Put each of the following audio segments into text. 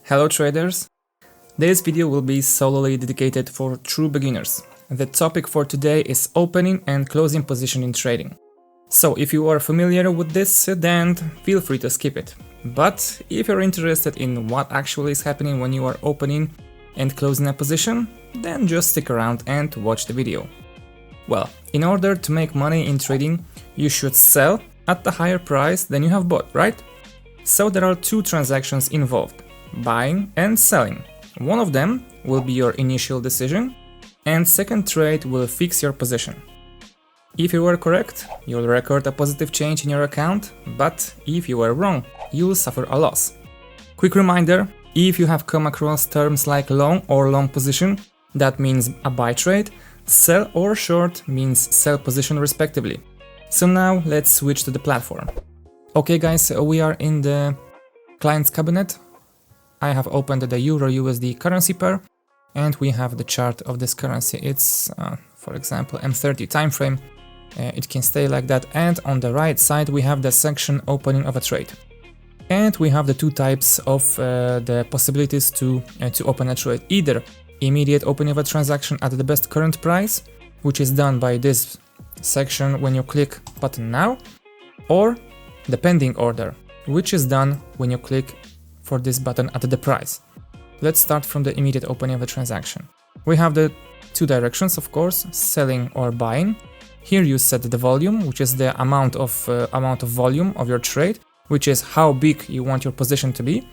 Hello traders! This video will be solely dedicated for true beginners. The topic for today is opening and closing position in trading. So if you are familiar with this, then feel free to skip it. But if you're interested in what actually is happening when you are opening and closing a position, then just stick around and watch the video. Well, in order to make money in trading, you should sell at a higher price than you have bought, right? So there are two transactions involved: buying and selling. One of them will be your initial decision, and second trade will fix your position. If you were correct, you'll record a positive change in your account, but if you were wrong, you'll suffer a loss. Quick reminder, if you have come across terms like long or long position, that means a buy trade, sell or short means sell position respectively. So now let's switch to the platform. Okay guys, we are in the client's cabinet. I have opened the Euro-USD currency pair, and we have the chart of this currency. It's, for example, M30 time frame. It can stay like that, and on the right side we have the section opening of a trade. And we have the two types of the possibilities to open a trade. Either immediate opening of a transaction at the best current price, which is done by this section when you click button now, or the pending order, which is done when you click for this button at the price. Let's start from the immediate opening of a transaction. We have the two directions, of course, selling or buying. Here you set the volume, which is the amount of volume of your trade, which is how big you want your position to be.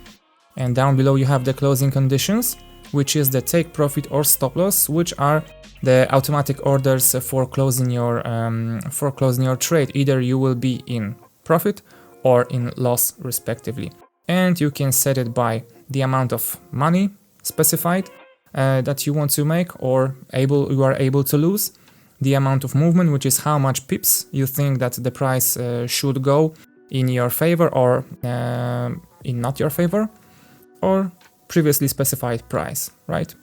And down below you have the closing conditions, which is the take profit or stop loss, which are the automatic orders for closing your trade. Either you will be in profit or in loss respectively. And you can set it by the amount of money specified that you want to make or you are able to lose, the amount of movement, which is how much pips you think that the price should go in your favor or in not your favor, or previously specified price, right?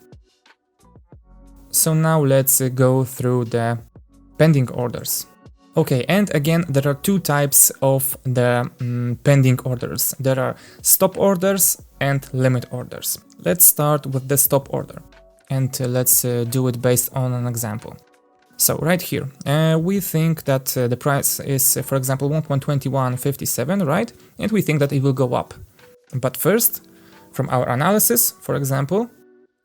So now let's go through the pending orders. Okay, and again, there are two types of the pending orders. There are stop orders and limit orders. Let's start with the stop order, and let's do it based on an example. So right here, we think that the price is, for example, 1.2157, right? And we think that it will go up. But first, from our analysis, for example,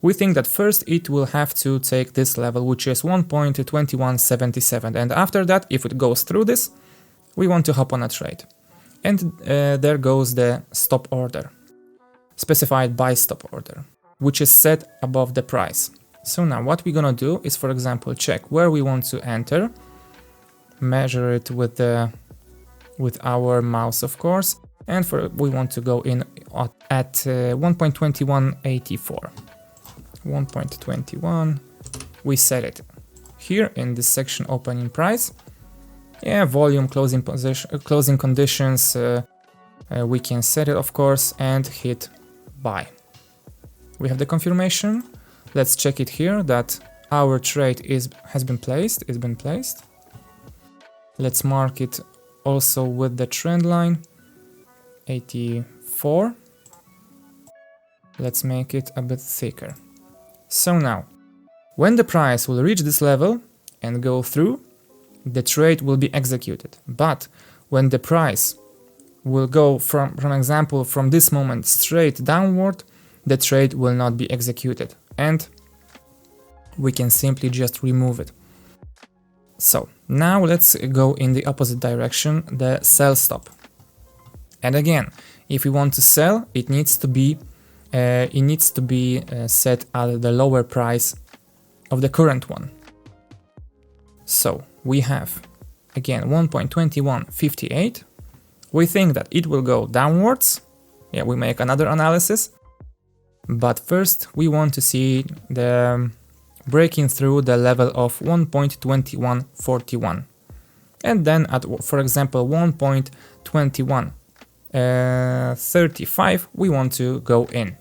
we think that first it will have to take this level, which is 1.2177, and after that, if it goes through this, we want to hop on a trade. And there goes the stop order, specified buy stop order, which is set above the price. So now what we're gonna do is, for example, check where we want to enter, measure it with our mouse, of course, and we want to go in at 1.2184. 1.21, we set it here in this section opening price. Yeah, volume, closing position, closing conditions, we can set it, of course, and hit buy. We have the confirmation. Let's check it here that our trade has been placed. Let's mark it also with the trend line 84. Let's make it a bit thicker. So now, when the price will reach this level and go through, the trade will be executed. But when the price will go from example, from this moment straight downward, the trade will not be executed, and we can simply just remove it. So now let's go in the opposite direction, the sell stop. And again, if we want to sell, it needs to be set at the lower price of the current one. So we have again 1.2158. We think that it will go downwards. Yeah, we make another analysis. But first we want to see the breaking through the level of 1.2141. And then at, for example, 1.2135, we want to go in.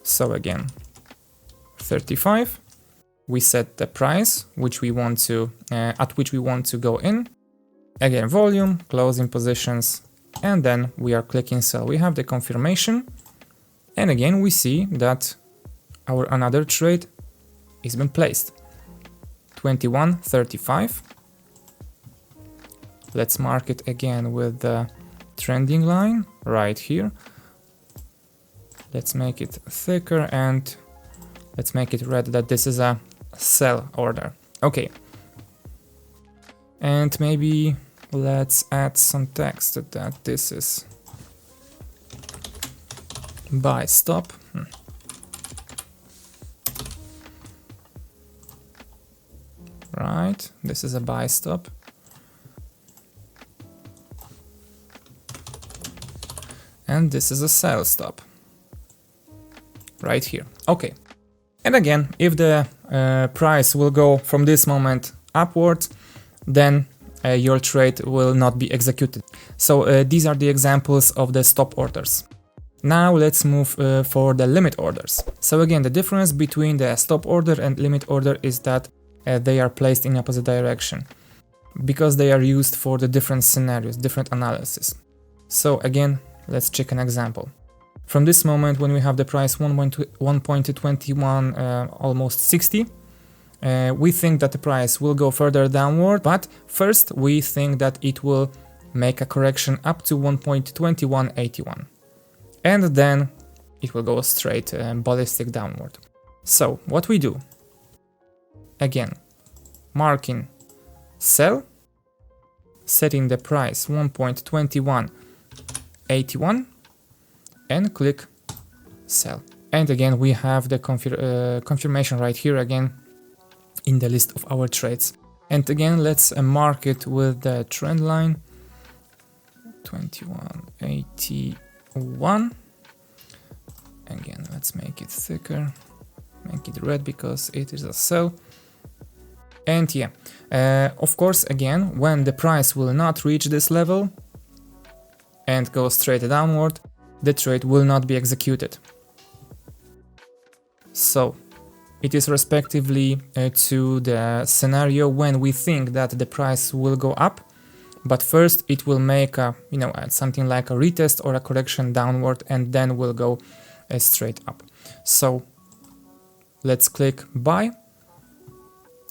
So again, 35, we set the price which we want to at which we want to go in, Again, volume, closing positions, and then we are clicking sell. We have the confirmation, and again we see that our another trade has been placed. 21.35. Let's mark it again with the trending line right here. Let's make it thicker and let's make it red that this is a sell order. Okay. And maybe let's add some text that this is buy stop. Right, this is a buy stop. And this is a sell stop. Right here. Okay. And again, if the price will go from this moment upwards, then your trade will not be executed. So these are the examples of the stop orders. Now let's move for the limit orders. So again, the difference between the stop order and limit order is that they are placed in opposite direction because they are used for the different scenarios, different analysis. So again, let's check an example. From this moment, when we have the price 1.21, almost 60, we think that the price will go further downward, but first we think that it will make a correction up to 1.2181, and then it will go straight ballistic downward. So what we do? Again, marking sell, setting the price 1.2181, and click sell. And again, we have the confirmation right here again in the list of our trades. And again, let's mark it with the trend line 2181. Again, let's make it thicker, make it red because it is a sell. And yeah, of course, again, when the price will not reach this level and go straight downward, the trade will not be executed. So it is respectively to the scenario when we think that the price will go up, but first it will make a, something like a retest or a correction downward, and then will go straight up. So let's click buy.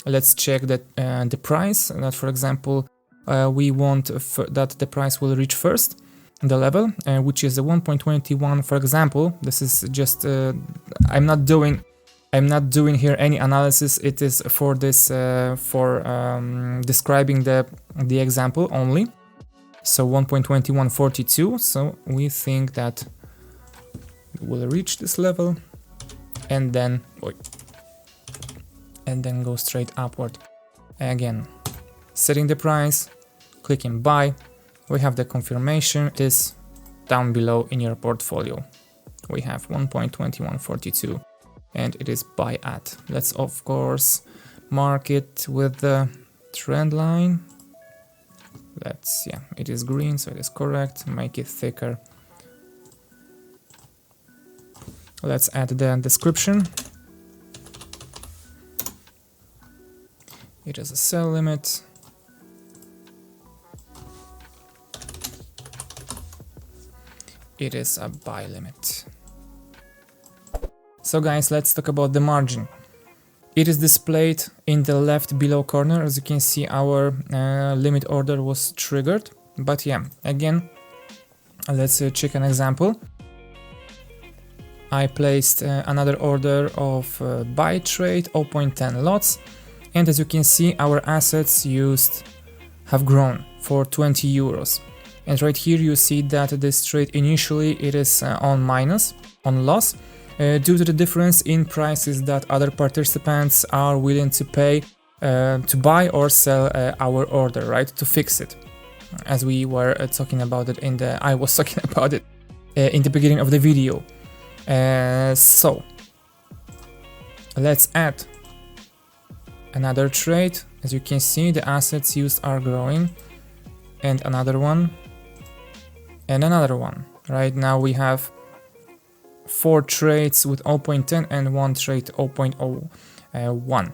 Let's check that the price, that for example, we want that the price will reach first the level, which is the 1.21, for example. This is just I'm not doing here any analysis. It is for this describing the example only. So 1.2142. So we think that it will reach this level and then go straight upward. Again, setting the price, clicking buy. We have the confirmation. It is down below in your portfolio. We have 1.2142 and it is buy at. Let's of course mark it with the trend line. It is green, so it is correct. Make it thicker. Let's add the description. It is a sell limit. It is a buy limit. So guys, let's talk about the margin. It is displayed in the left below corner. As you can see, our limit order was triggered. But yeah, again, let's check an example. I placed another order of buy trade, 0.10 lots. And as you can see, our assets used have grown for 20 euros. And right here you see that this trade initially it is on loss due to the difference in prices that other participants are willing to pay to buy or sell our order, right? To fix it, as we were talking about it I was talking about it in the beginning of the video. So let's add another trade. As you can see, the assets used are growing, and another one, and another one. Right now we have 4 trades with 0.10 and 1 trade 0.01.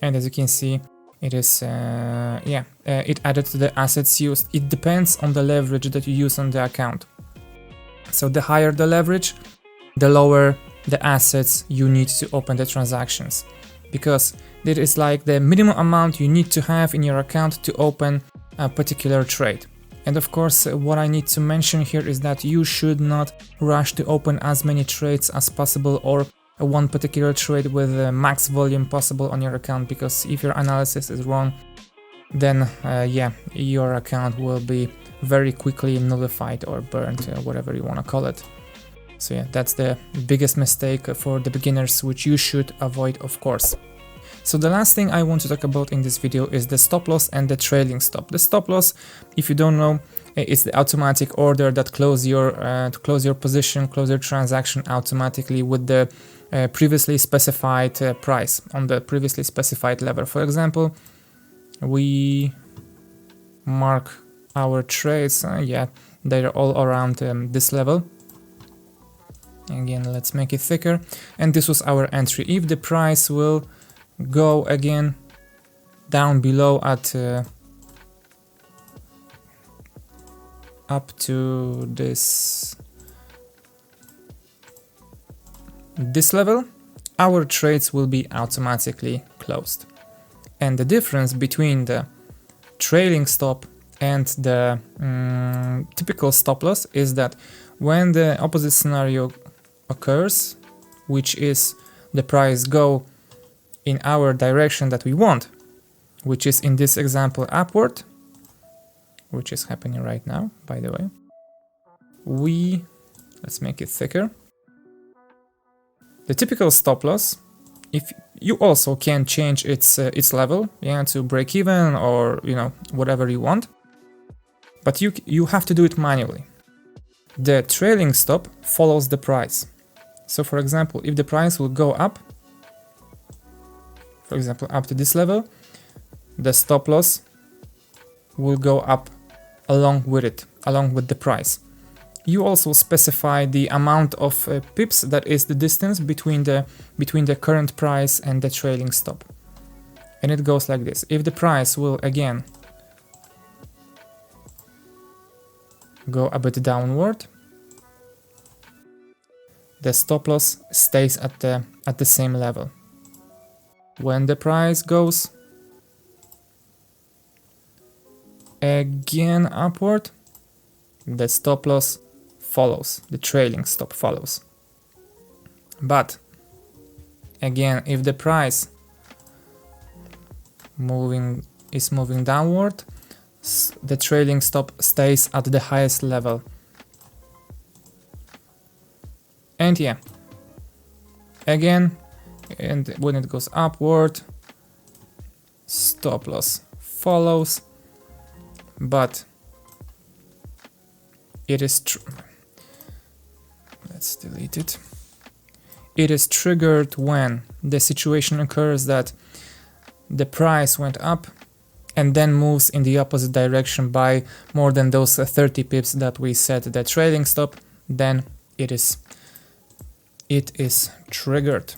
And as you can see, It is, it added to the assets used. It depends on the leverage that you use on the account. So the higher the leverage, the lower the assets you need to open the transactions, because it is like the minimum amount you need to have in your account to open a particular trade. And of course, what I need to mention here is that you should not rush to open as many trades as possible, or one particular trade with the max volume possible on your account, because if your analysis is wrong, then your account will be very quickly nullified or burnt, whatever you want to call it. So yeah, that's the biggest mistake for the beginners, which you should avoid, of course. So the last thing I want to talk about in this video is the stop loss and the trailing stop. The stop loss, if you don't know, it's the automatic order that close your position, close your transaction automatically with the previously specified price on the previously specified level. For example, we mark our trades, they're all around this level. Again, let's make it thicker, and this was our entry. If the price will go again down below at up to this level, our trades will be automatically closed. And the difference between the trailing stop and the typical stop loss is that when the opposite scenario occurs, which is the price go in our direction that we want, which is in this example upward, which is happening right now, by the way, let's make it thicker. The typical stop loss, if you also can change its level, to break even, or whatever you want, but you have to do it manually. The trailing stop follows the price. So for example, if the price will go up, for example up to this level, the stop loss will go up along with it, along with the price. You also specify the amount of pips, that is the distance between the current price and the trailing stop. And it goes like this. If the price will again go a bit downward, the stop loss stays at the same level. When the price goes again upward, the stop loss follows, the trailing stop follows. But again, if the price is moving downward, the trailing stop stays at the highest level. And again, and when it goes upward, stop loss follows, but it is let's delete it. It is triggered when the situation occurs that the price went up and then moves in the opposite direction by more than those 30 pips that we set the trailing stop, then it is triggered.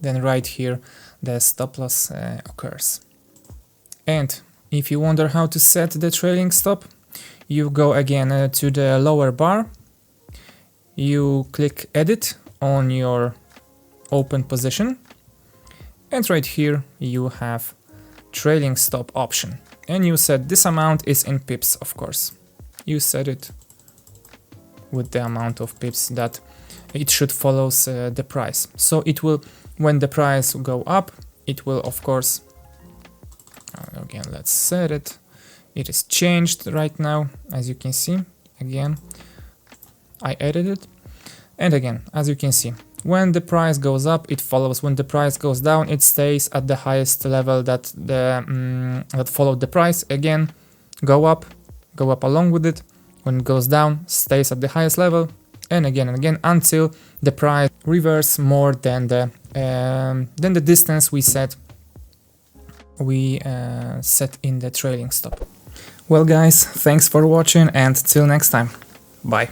Then right here the stop loss occurs. And if you wonder how to set the trailing stop, you go again to the lower bar, you click edit on your open position, and right here you have trailing stop option, and you set this amount is in pips, of course. You set it with the amount of pips that it should follow the price. So it will, when the price will go up, it will of course, again let's set it, it is changed right now, as you can see. Again, I edited it, and again, as you can see, when the price goes up, it follows. When the price goes down, it stays at the highest level that that followed the price. Again, go up along with it. When it goes down, stays at the highest level, and again until the price reverses more than the distance we set in the trailing stop. Well guys, thanks for watching, and till next time. Bye.